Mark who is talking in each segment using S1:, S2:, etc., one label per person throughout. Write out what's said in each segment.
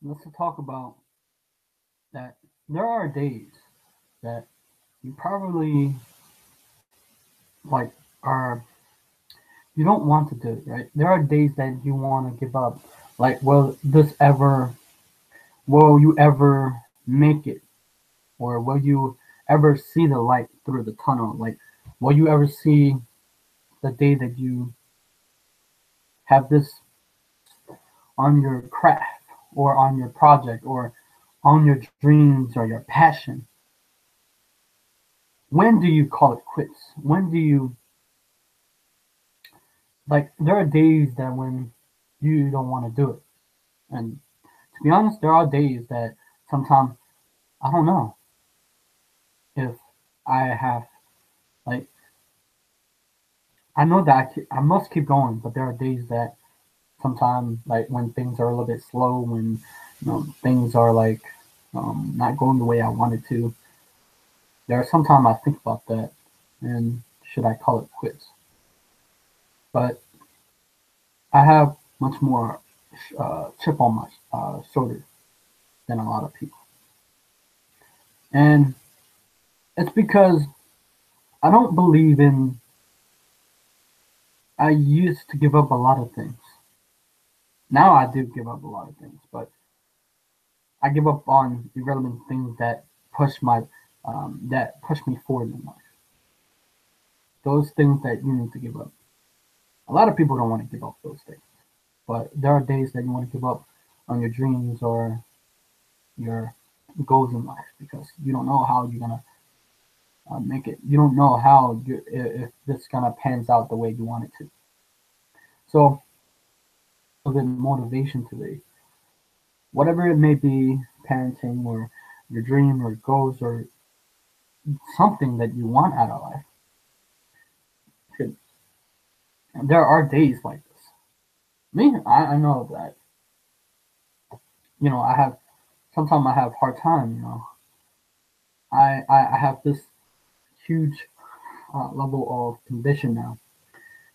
S1: let's talk about that. There are days that you probably like are you don't want to do it, right? There are days that you want to give up. Like, will you ever make it? Or will you ever see the light through the tunnel? Like, will you ever see the day that you have this on your craft or on your project or on your dreams or your passion? When do you call it quits? When do you, like, there are days that when you don't want to do it. And to be honest, there are days that sometimes I don't know if I have, like, I know that I must keep going, but there are days that sometimes, like, when things are a little bit slow, when, things are, like, not going the way I wanted to, there are sometimes I think about that and should I call it quits? But I have much more chip on my shoulder than a lot of people. And it's because I don't believe in, I used to give up a lot of things. Now I do give up a lot of things, but I give up on irrelevant things that push me forward in life. Those things that you need to give up. A lot of people don't want to give up those things, but there are days that you want to give up on your dreams or your goals in life because you don't know how you're gonna make it. You don't know how if this gonna pans out the way you want it to. So, a bit motivation today, whatever it may be, parenting or your dream or goals or something that you want out of life. There are days like this. Me, I know that. I have sometimes I have hard time. I have this huge level of ambition now,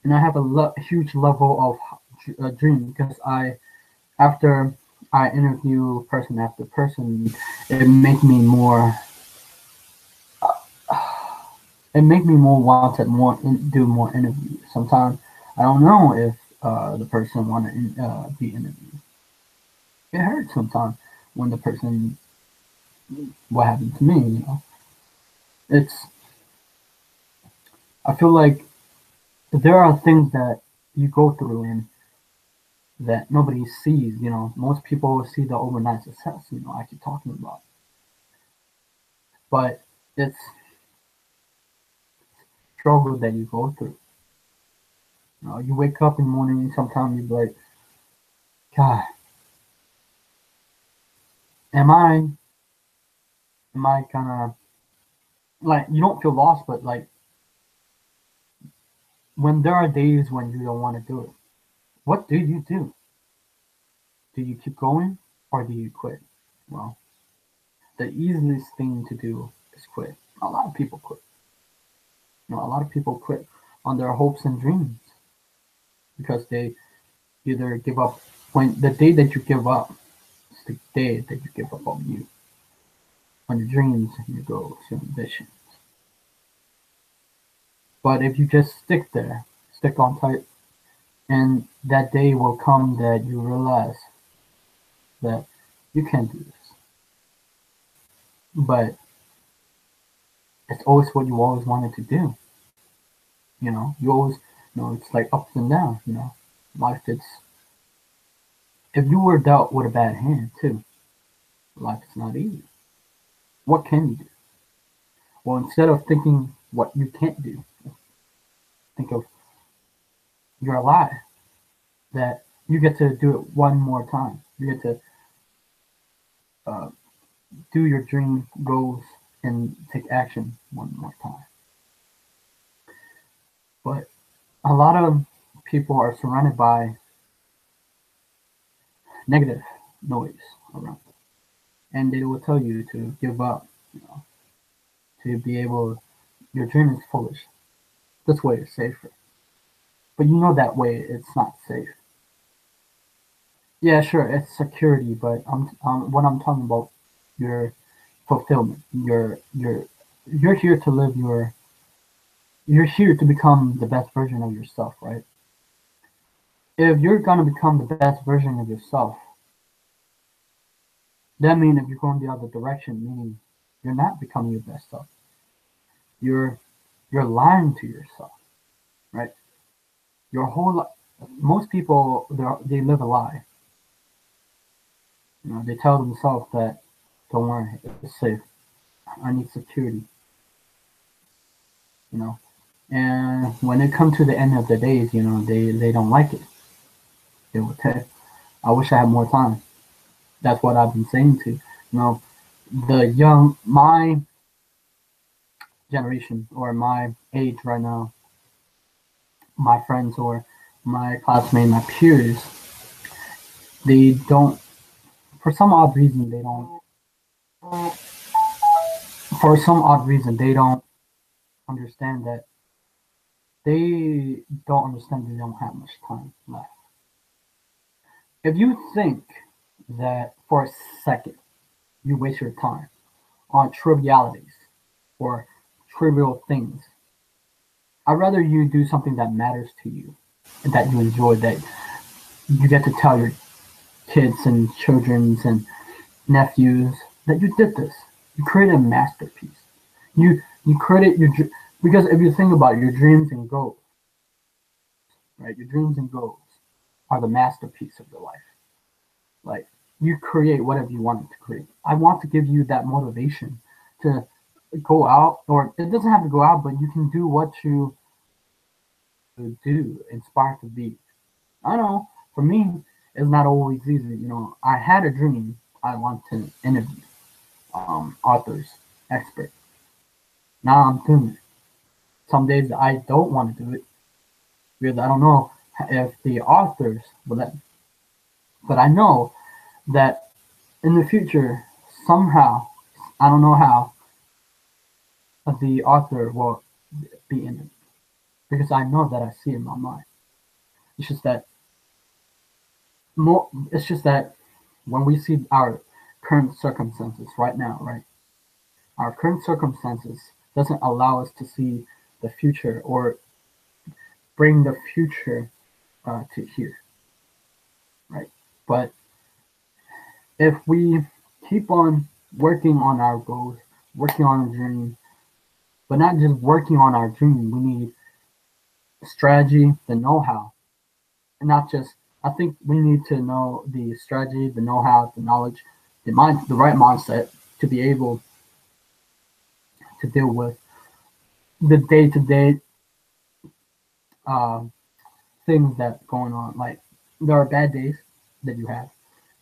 S1: and I have a huge level of dream because after I interview person after person, it make me more. It make me more wanted, do more interviews. Sometimes I don't know if the person want to be interviewed. It hurts sometimes when the person what happened to me. It's I feel like there are things that you go through and that nobody sees. Most people see the overnight success. I keep talking about, but it's struggle that you go through. You wake up in the morning and sometimes you be like, God, am I gonna like you don't feel lost, but like when there are days when you don't want to do it, what do you do? Do you keep going or do you quit? Well, the easiest thing to do is quit. A lot of people quit. A lot of people quit on their hopes and dreams because they either give up when the day that you give up is the day that you give up on you, on your dreams and your goals, your ambitions. But if you just stick there, stick on tight, and that day will come that you realize that you can't do this. But it's always what you always wanted to do. You always, it's like ups and downs. Life. It's if you were dealt with a bad hand too, life is not easy. What can you do? Well, instead of thinking what you can't do, think of you're alive. That you get to do it one more time. You get to uh, do your dream goals and take action one more time. But a lot of people are surrounded by negative noise around them, and they will tell you to give up. To be able, your dream is foolish. This way is safer, but that way it's not safe. Yeah, sure, it's security, but what I'm talking about, your fulfillment. You're here to live your. You're here to become the best version of yourself, right? If you're gonna become the best version of yourself, that means if you're going the other direction, meaning you're not becoming your best self. You're you're lying to yourself, right? Your whole most people they live a lie. You know, they tell themselves that don't worry, it's safe. I need security. You know, and when it comes to the end of the days, you know, they don't like it. They will tell, I wish I had more time. That's what I've been saying to, you know, my generation or my age right now, my friends or my classmates, my peers, they don't, for some odd reason, they don't, for some odd reason, they don't understand that they don't understand they don't have much time left. If you think that for a second you waste your time on trivialities or trivial things, I'd rather you do something that matters to you and that you enjoy, that you get to tell your kids and children and nephews that you did this. You created a masterpiece. You created because if you think about it, your dreams and goals, right? Your dreams and goals are the masterpiece of your life. Like you create whatever you want to create. I want to give you that motivation to go out, or it doesn't have to go out, but you can do what you do, inspired to be. I know for me, it's not always easy. You know, I had a dream. I want to interview authors, experts. Now I'm doing it. Some days I don't want to do it because I don't know if the authors will let me. But I know that in the future, somehow, I don't know how, the author will be in it because I know that I see it in my mind. It's just that It's just that when we see our current circumstances right now, right? Our current circumstances doesn't allow us to see the future or bring the future to here, right? But if we keep on working on our goals, working on a dream, but not just working on our dream, we need strategy, the know-how, and not just. I think we need to know the strategy, the know-how, the knowledge, the right mindset to be able to deal with the day-to-day uh, things that going on. Like there are bad days that you have,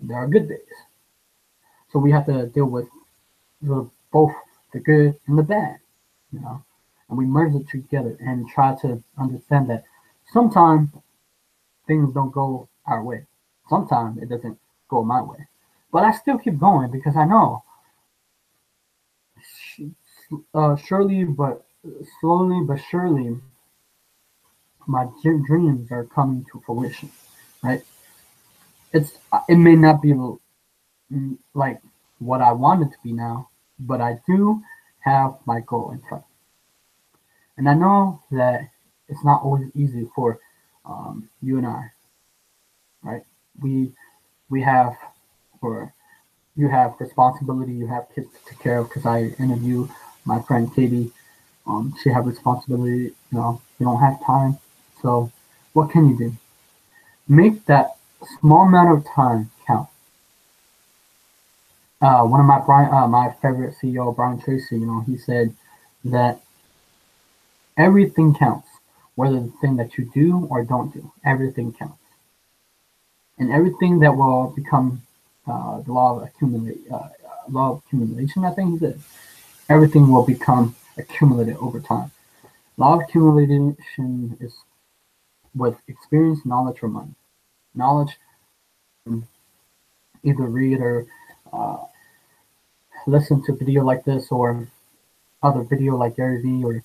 S1: there are good days. So we have to deal with both the good and the bad, you know, and we merge it together and try to understand that sometimes things don't go our way. Sometimes it doesn't go my way, but I still keep going because I know surely, but slowly but surely, my dreams are coming to fruition. Right? It may not be like what I want it to be now, but I do have my goal in front, and I know that it's not always easy for you and I. Right? We we have or you have responsibility. You have kids to take care of. Because I interview my friend Katie. She have responsibility. You know, you don't have time. So what can you do? Make that small amount of time count. One of my favorite CEO, Brian Tracy, you know, he said that everything counts, whether the thing that you do or don't do, everything counts, and everything that will become the law of accumulation. I think he said everything will become accumulated over time. Law of accumulation is with experience, knowledge, or money. Knowledge, either read or uh, listen to video like this or other video like Gary Vee or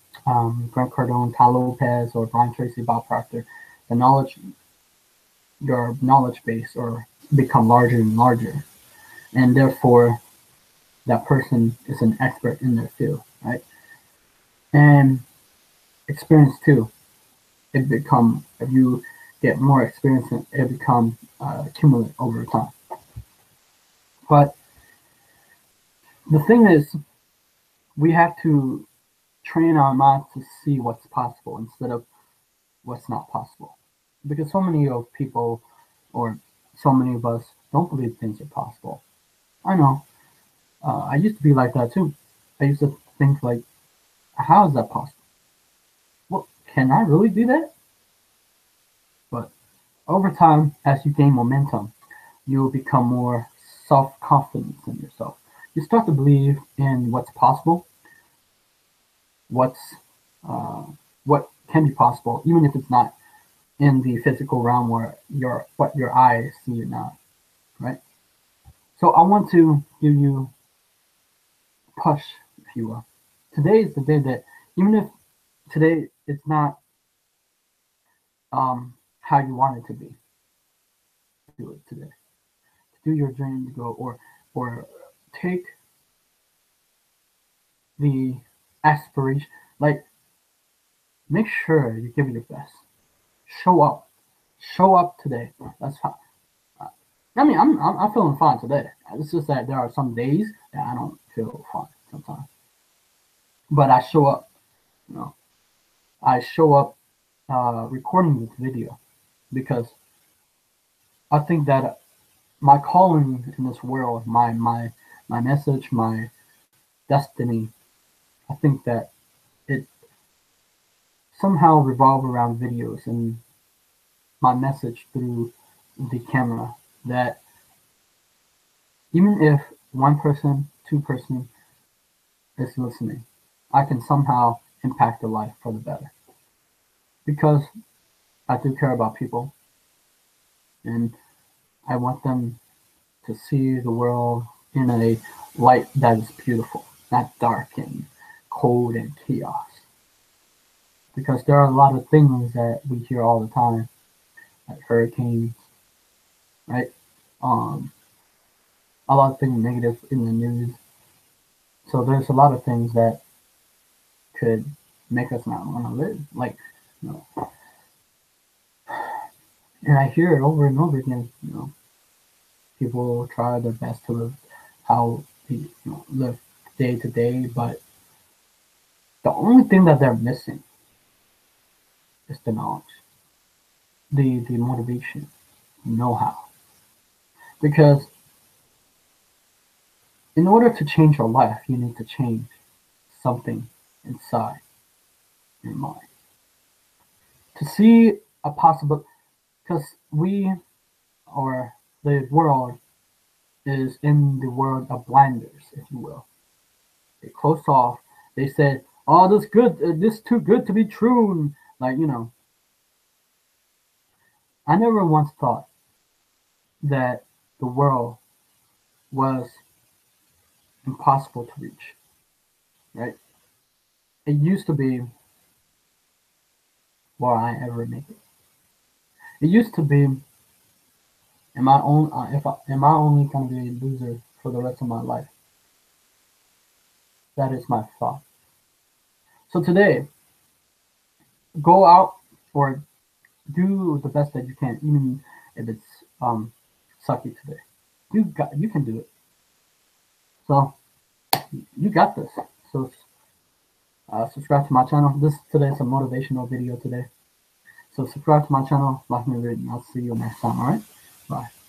S1: Grant Cardone, Tal Lopez, or Brian Tracy, Bob Proctor, the knowledge, your knowledge base or become larger and larger, and therefore that person is an expert in their field, right? And experience too. If you get more experience, it becomes accumulate over time. But the thing is, we have to train our minds to see what's possible instead of what's not possible. Because so many of people, or so many of us, don't believe things are possible. I know. I used to be like that too. I used to think like, how is that possible? Well, can I really do that? But over time, as you gain momentum, you will become more self-confident in yourself. You start to believe in what's possible, what's uh, what can be possible, even if it's not in the physical realm where what your eyes see it now, right? So I want to give you a push, if you will. Today is the day that even if today it's not how you want it to be, do it today. Do your dream to go, or take the aspiration, like make sure you give it your best. Show up. Show up today. That's how. I mean, I'm feeling fine today. It's just that there are some days that I don't feel fine sometimes. But I show up. You know, I show up recording this video because I think that my calling in this world, my message, my destiny, I think that it somehow revolve around videos and my message through the camera, that even if one person, two-person is listening, I can somehow impact their life for the better. Because I do care about people and I want them to see the world in a light that is beautiful, not dark and cold and chaos. Because there are a lot of things that we hear all the time, like hurricanes, right? Um, a lot of things negative in the news. So there's a lot of things that could make us not want to live. Like, you know, and I hear it over and over again. You know, people try their best to live how live day to day, but the only thing that they're missing is the knowledge, the motivation, know-how. Because in order to change your life, you need to change something inside your mind. To see a possible, because we, or the world, is in the world of blinders, if you will. They close off. They said, "Oh, this good. This too good to be true." And, like, I never once thought that the world was impossible to reach. Right? It used to be, will I ever make it? It used to be, am I only gonna be a loser for the rest of my life? That is my thought. So today, go out or do the best that you can, even if it's sucky today. You can do it. So you got this. So subscribe to my channel. This today's a motivational video today. So subscribe to my channel, like me, and I'll see you next time. All right, bye.